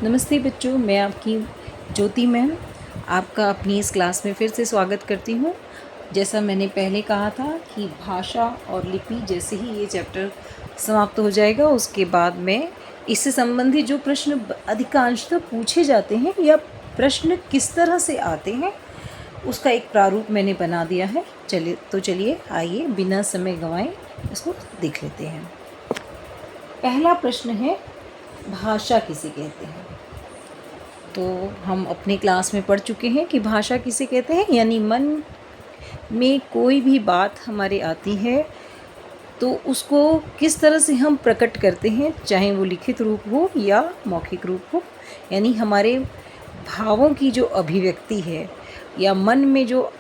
नमस्ते बच्चों, मैं आपकी ज्योति मैम आपका अपनी इस क्लास में फिर से स्वागत करती हूँ। जैसा मैंने पहले कहा था कि भाषा और लिपि जैसे ही ये चैप्टर समाप्त हो जाएगा उसके बाद मैं इससे संबंधित जो प्रश्न अधिकांशतः पूछे जाते हैं या प्रश्न किस तरह से आते हैं उसका एक प्रारूप मैंने बना दिया है। चलिए आइए बिना समय गंवाए इसको देख लेते हैं। पहला प्रश्न है, भाषा किसे कहते हैं? तो हम अपने क्लास में पढ़ चुके हैं कि भाषा किसे कहते हैं, यानी मन में कोई भी बात हमारे आती है तो उसको किस तरह से हम प्रकट करते हैं, चाहे वो लिखित रूप हो या मौखिक रूप हो। यानी हमारे भावों की जो अभिव्यक्ति है या मन में जो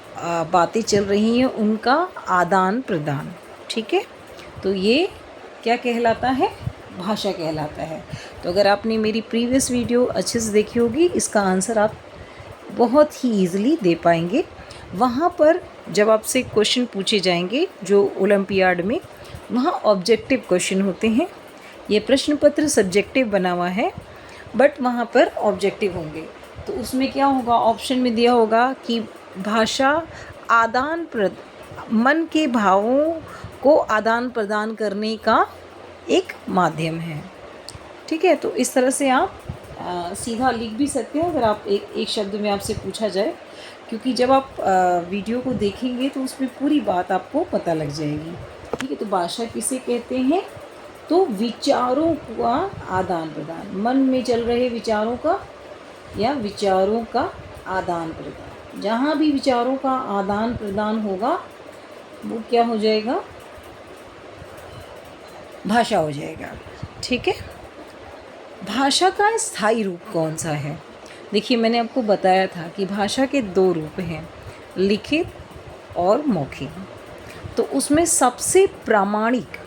बातें चल रही हैं उनका आदान प्रदान। ठीक है, तो ये क्या कहलाता है? भाषा कहलाता है। तो अगर आपने मेरी प्रीवियस वीडियो अच्छे से देखी होगी, इसका आंसर आप बहुत ही ईजिली दे पाएंगे। वहाँ पर जब आपसे क्वेश्चन पूछे जाएंगे जो ओलंपियाड में, वहाँ ऑब्जेक्टिव क्वेश्चन होते हैं। ये प्रश्न पत्र सब्जेक्टिव बना हुआ है बट वहाँ पर ऑब्जेक्टिव होंगे। तो उसमें क्या होगा, ऑप्शन में दिया होगा कि भाषा मन के भावों को आदान प्रदान करने का एक माध्यम है। ठीक है, तो इस तरह से आप सीधा लिख भी सकते हैं अगर आप एक शब्द में आपसे पूछा जाए, क्योंकि जब आप वीडियो को देखेंगे तो उसमें पूरी बात आपको पता लग जाएगी। ठीक है, तो भाषा किसे कहते हैं? तो विचारों का आदान प्रदान, मन में चल रहे विचारों का या विचारों का आदान प्रदान। जहाँ भी विचारों का आदान प्रदान होगा वो क्या हो जाएगा? भाषा हो जाएगा। ठीक है, भाषा का स्थायी रूप कौन सा है? देखिए, मैंने आपको बताया था कि भाषा के दो रूप हैं, लिखित और मौखिक। तो उसमें सबसे प्रामाणिक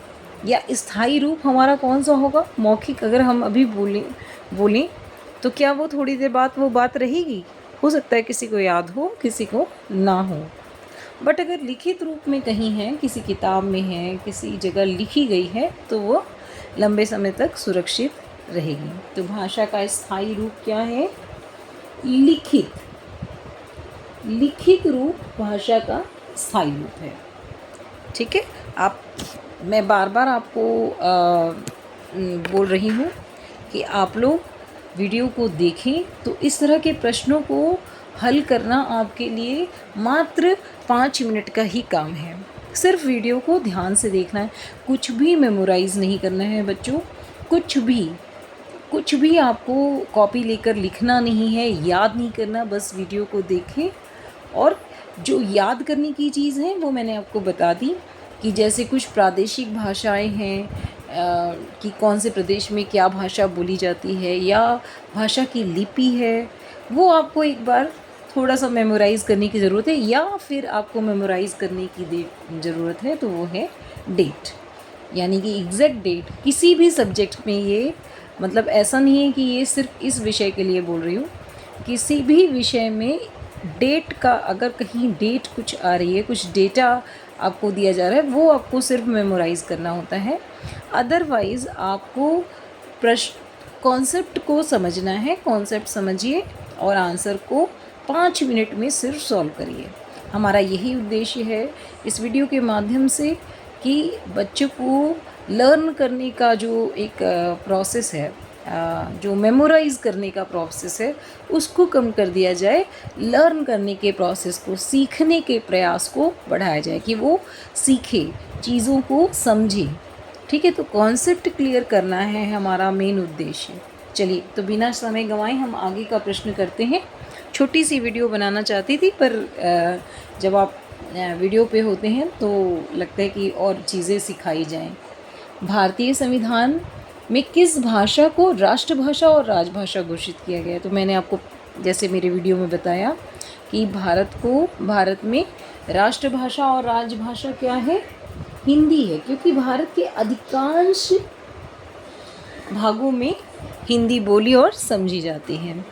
या स्थायी रूप हमारा कौन सा होगा? मौखिक। अगर हम अभी बोलें तो क्या वो थोड़ी देर बाद वो बात रहेगी? हो सकता है किसी को याद हो, किसी को ना हो। बट अगर लिखित रूप में कहीं है, किसी किताब में है, किसी जगह लिखी गई है, तो वो लंबे समय तक सुरक्षित रहेगी। तो भाषा का स्थायी रूप क्या है? लिखित। लिखित रूप भाषा का स्थायी रूप है। ठीक है, मैं बार बार आपको बोल रही हूँ कि आप लोग वीडियो को देखें। तो इस तरह के प्रश्नों को हल करना आपके लिए मात्र 5 मिनट का ही काम है। सिर्फ वीडियो को ध्यान से देखना है, कुछ भी मेमोराइज़ नहीं करना है बच्चों। कुछ भी आपको कॉपी लेकर लिखना नहीं है, याद नहीं करना। बस वीडियो को देखें और जो याद करने की चीज़ है वो मैंने आपको बता दी कि जैसे कुछ प्रादेशिक भाषाएं हैं कि कौन से प्रदेश में क्या भाषा बोली जाती है, या भाषा की लिपि है, वो आपको एक बार थोड़ा सा मेमोराइज़ करने की ज़रूरत है। या फिर आपको मेमोराइज़ करने की ज़रूरत है तो वो है डेट, यानी कि एग्जैक्ट डेट। किसी भी सब्जेक्ट में ये मतलब ऐसा नहीं है कि ये सिर्फ इस विषय के लिए बोल रही हूँ, किसी भी विषय में डेट का, अगर कहीं डेट कुछ आ रही है, कुछ डेटा आपको दिया जा रहा है, वो आपको सिर्फ मेमोराइज़ करना होता है। अदरवाइज़ आपको कॉन्सेप्ट को समझना है। कॉन्सेप्ट समझिए और आंसर को 5 मिनट में सिर्फ सॉल्व करिए। हमारा यही उद्देश्य है इस वीडियो के माध्यम से कि बच्चों को लर्न करने का जो एक प्रोसेस है, जो मेमोराइज़ करने का प्रोसेस है, उसको कम कर दिया जाए। लर्न करने के प्रोसेस को, सीखने के प्रयास को बढ़ाया जाए कि वो सीखे, चीज़ों को समझे। ठीक है, तो कॉन्सेप्ट क्लियर करना है हमारा मेन उद्देश्य। चलिए, तो बिना समय गंवाए हम आगे का प्रश्न करते हैं। छोटी सी वीडियो बनाना चाहती थी पर जब आप वीडियो पे होते हैं तो लगता है कि और चीज़ें सिखाई जाएं। भारतीय संविधान में किस भाषा को राष्ट्रभाषा और राजभाषा घोषित किया गया है? तो मैंने आपको जैसे मेरे वीडियो में बताया कि भारत में राष्ट्रभाषा और राजभाषा क्या है? हिंदी है, क्योंकि भारत के अधिकांश भागों में हिंदी बोली और समझी जाती है।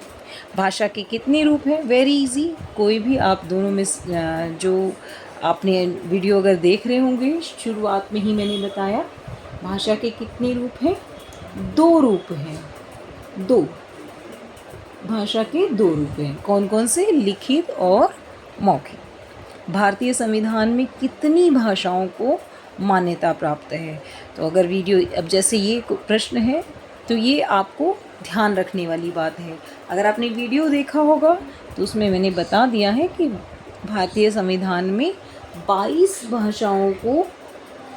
भाषा के कितने रूप हैं? वेरी इजी, कोई भी आप दोनों में जो आपने वीडियो अगर देख रहे होंगे, शुरुआत में ही मैंने बताया भाषा के कितने रूप हैं? 2 रूप हैं, 2। भाषा के दो रूप हैं, कौन कौन से? लिखित और मौखिक। भारतीय संविधान में कितनी भाषाओं को मान्यता प्राप्त है? तो अगर वीडियो, अब जैसे ये प्रश्न है तो ये आपको ध्यान रखने वाली बात है। अगर आपने वीडियो देखा होगा तो उसमें मैंने बता दिया है कि भारतीय संविधान में 22 भाषाओं को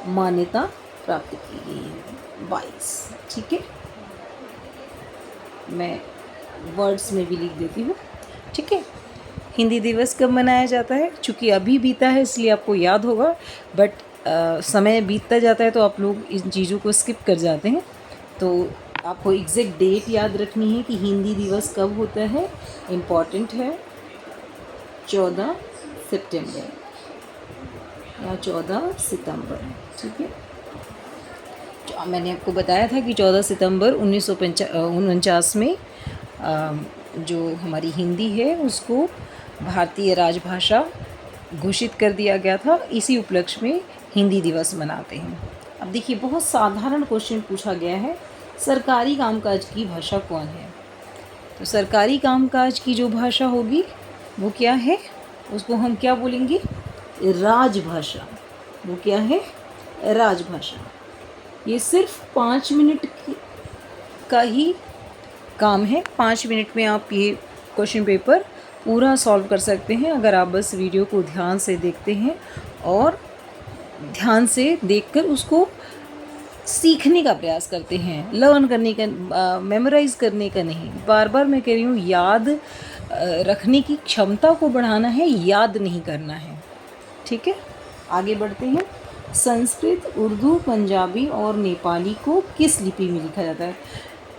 मान्यता प्राप्त की गई है, 22। ठीक है, मैं वर्ड्स में भी लिख देती हूँ। ठीक है, हिंदी दिवस कब मनाया जाता है? चूँकि अभी बीता है इसलिए आपको याद होगा, बट समय बीतता जाता है तो आप लोग इन चीज़ों को स्किप कर जाते हैं। तो आपको एग्जैक्ट डेट याद रखनी है कि हिंदी दिवस कब होता है। इम्पॉर्टेंट है, 14 सितंबर या 14 सितंबर। ठीक है, मैंने आपको बताया था कि 14 सितंबर 1949 में जो हमारी हिंदी है उसको भारतीय राजभाषा घोषित कर दिया गया था। इसी उपलक्ष्य में हिंदी दिवस मनाते हैं। अब देखिए, बहुत साधारण क्वेश्चन पूछा गया है, सरकारी कामकाज की भाषा कौन है? तो सरकारी कामकाज की जो भाषा होगी वो क्या है? उसको हम क्या बोलेंगे? राजभाषा। वो क्या है? राजभाषा। ये सिर्फ 5 मिनट का ही काम है। 5 मिनट में आप ये क्वेश्चन पेपर पूरा सॉल्व कर सकते हैं अगर आप बस वीडियो को ध्यान से देखते हैं और ध्यान से देखकर उसको सीखने का प्रयास करते हैं, लर्न करने का, मेमोराइज़ करने का नहीं। बार बार मैं कह रही हूँ, याद रखने की क्षमता को बढ़ाना है, याद नहीं करना है। ठीक है, आगे बढ़ते हैं। संस्कृत, उर्दू, पंजाबी और नेपाली को किस लिपि में लिखा जाता है?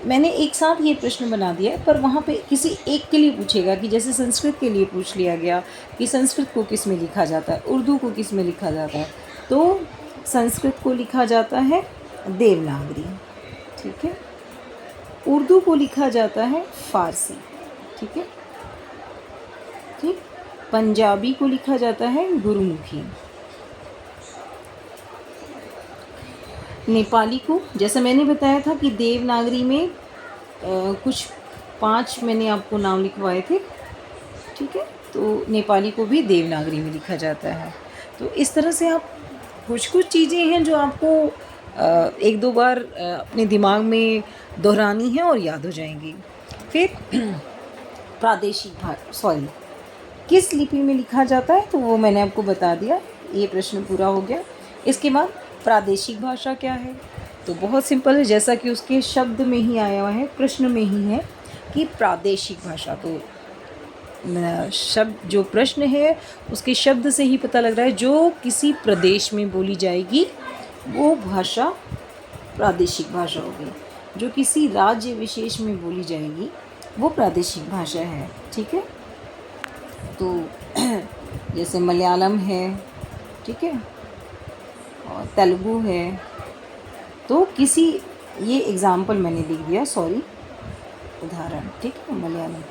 मैंने एक साथ ये प्रश्न बना दिया है, पर वहाँ पे किसी एक के लिए पूछेगा कि जैसे संस्कृत के लिए पूछ लिया गया कि संस्कृत को किस में लिखा जाता है, उर्दू को किस में लिखा जाता है, तो संस्कृत को लिखा जाता है देवनागरी। ठीक है, उर्दू को लिखा जाता है फारसी। ठीक है, ठीक, पंजाबी को लिखा जाता है गुरुमुखी। नेपाली को, जैसे मैंने बताया था कि देवनागरी में कुछ 5 मैंने आपको नाम लिखवाए थे। ठीक है, तो नेपाली को भी देवनागरी में लिखा जाता है। तो इस तरह से आप कुछ चीज़ें हैं जो आपको एक दो बार अपने दिमाग में दोहरानी है और याद हो जाएंगी। फिर किस लिपि में लिखा जाता है? तो वो मैंने आपको बता दिया, ये प्रश्न पूरा हो गया। इसके बाद प्रादेशिक भाषा क्या है? तो बहुत सिंपल है, जैसा कि उसके शब्द में ही आया हुआ है, प्रश्न में ही है कि प्रादेशिक भाषा। तो शब्द, जो प्रश्न है उसके शब्द से ही पता लग रहा है जो किसी प्रदेश में बोली जाएगी वो भाषा प्रादेशिक भाषा होगी, जो किसी राज्य विशेष में बोली जाएगी वो प्रादेशिक भाषा है। ठीक है, तो जैसे मलयालम है, ठीक है, और तेलुगु है, तो किसी, ये एग्ज़ाम्पल मैंने लिख दिया, सॉरी, उदाहरण। ठीक है, मलयालम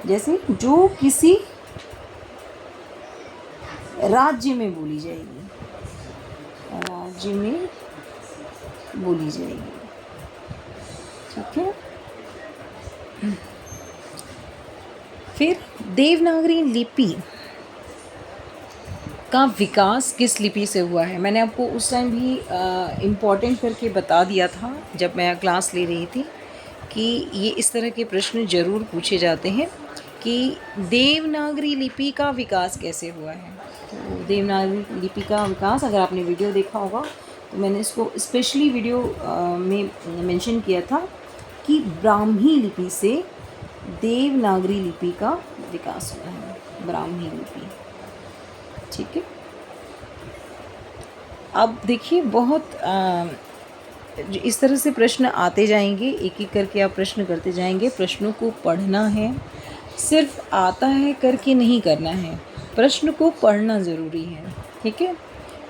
जैसे जो किसी राज्य में बोली जाएगी, राज्य में बोली जाएगी। ठीक है, फिर देवनागरी लिपि का विकास किस लिपि से हुआ है? मैंने आपको उस टाइम भी इम्पॉर्टेंट करके बता दिया था जब मैं क्लास ले रही थी कि ये इस तरह के प्रश्न ज़रूर पूछे जाते हैं कि देवनागरी लिपि का विकास कैसे हुआ है। तो देवनागरी लिपि का विकास, अगर आपने वीडियो देखा होगा तो मैंने इसको स्पेशली वीडियो में मेंशन किया था कि ब्राह्मी लिपि से देवनागरी लिपि का विकास हुआ है, ब्राह्मी लिपि। ठीक है, अब देखिए, बहुत इस तरह से प्रश्न आते जाएंगे, एक एक करके आप प्रश्न करते जाएंगे। प्रश्नों को पढ़ना है, सिर्फ आता है करके नहीं करना है, प्रश्न को पढ़ना ज़रूरी है। ठीक है,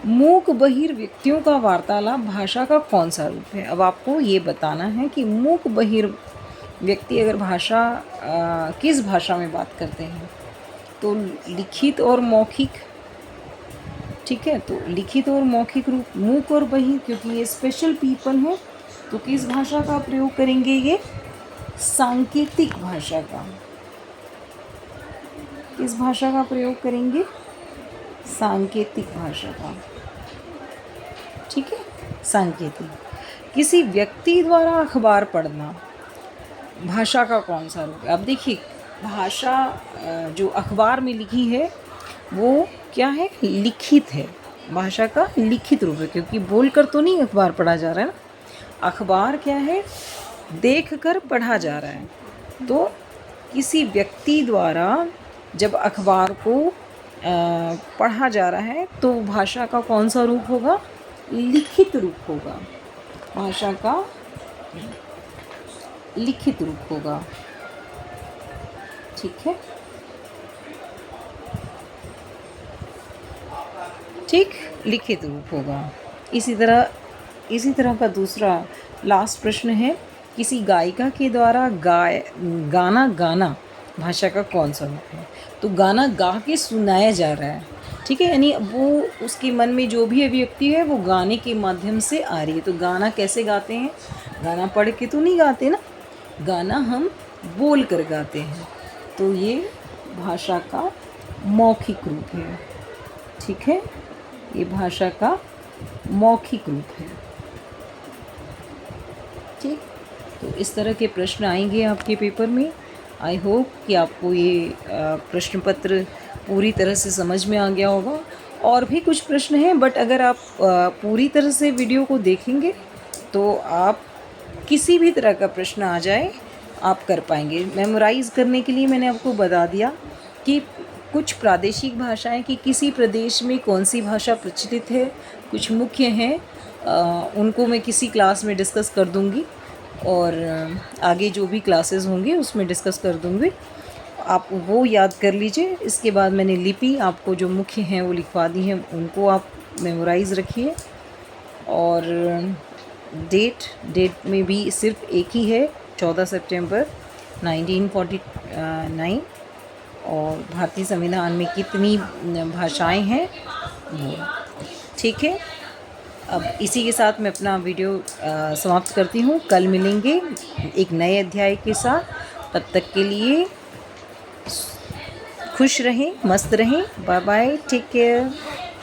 मूक बधिर व्यक्तियों का वार्तालाप भाषा का कौन सा रूप है? अब आपको ये बताना है कि मूक बधिर व्यक्ति अगर किस भाषा में बात करते हैं, तो लिखित और मौखिक। ठीक है, तो लिखित और मौखिक रूप, मूक और बधिर, क्योंकि ये स्पेशल पीपल हैं, तो किस भाषा का प्रयोग करेंगे? ये सांकेतिक भाषा का। किस भाषा का प्रयोग करेंगे? सांकेतिक भाषा का। ठीक है, सांकेतिक। किसी व्यक्ति द्वारा अखबार पढ़ना भाषा का कौन सा रूप है? अब देखिए, भाषा जो अखबार में लिखी है वो क्या है? लिखित है। भाषा का लिखित रूप है, क्योंकि बोलकर तो नहीं अखबार पढ़ा जा रहा है ना। अखबार क्या है? देखकर पढ़ा जा रहा है। तो किसी व्यक्ति द्वारा जब अखबार को पढ़ा जा रहा है तो भाषा का कौन सा रूप होगा? लिखित रूप होगा। भाषा का लिखित रूप होगा। ठीक है, ठीक, लिखित रूप होगा। इसी तरह का दूसरा लास्ट प्रश्न है, किसी गायिका के द्वारा गाना गाना भाषा का कौन सा रूप है? तो गाना गा के सुनाया जा रहा है। ठीक है, यानी वो उसके मन में जो भी अभिव्यक्ति है वो गाने के माध्यम से आ रही है। तो गाना कैसे गाते हैं? गाना पढ़ के तो नहीं गाते ना, गाना हम बोल कर गाते हैं। तो ये भाषा का मौखिक रूप है। ठीक है, ये भाषा का मौखिक रूप है। ठीक, तो इस तरह के प्रश्न आएंगे आपके पेपर में। आई होप कि आपको ये प्रश्न पत्र पूरी तरह से समझ में आ गया होगा। और भी कुछ प्रश्न हैं, बट अगर आप पूरी तरह से वीडियो को देखेंगे तो आप किसी भी तरह का प्रश्न आ जाए आप कर पाएंगे। मेमोराइज़ करने के लिए मैंने आपको बता दिया कि कुछ प्रादेशिक भाषाएं कि किसी प्रदेश में कौन सी भाषा प्रचलित है, कुछ मुख्य हैं, उनको मैं किसी क्लास में डिस्कस कर दूंगी और आगे जो भी क्लासेस होंगे उसमें डिस्कस कर दूंगी। आप वो याद कर लीजिए। इसके बाद मैंने लिपि आपको जो मुख्य हैं वो लिखवा दी हैं, उनको आप मेमोराइज़ रखिए। और डेट में भी सिर्फ एक ही है, 14 सितंबर 1949। और भारतीय संविधान में कितनी भाषाएं हैं वो। ठीक है, अब इसी के साथ मैं अपना वीडियो समाप्त करती हूँ। कल मिलेंगे एक नए अध्याय के साथ। तब तक के लिए खुश रहें, मस्त रहें। Bye bye, take care.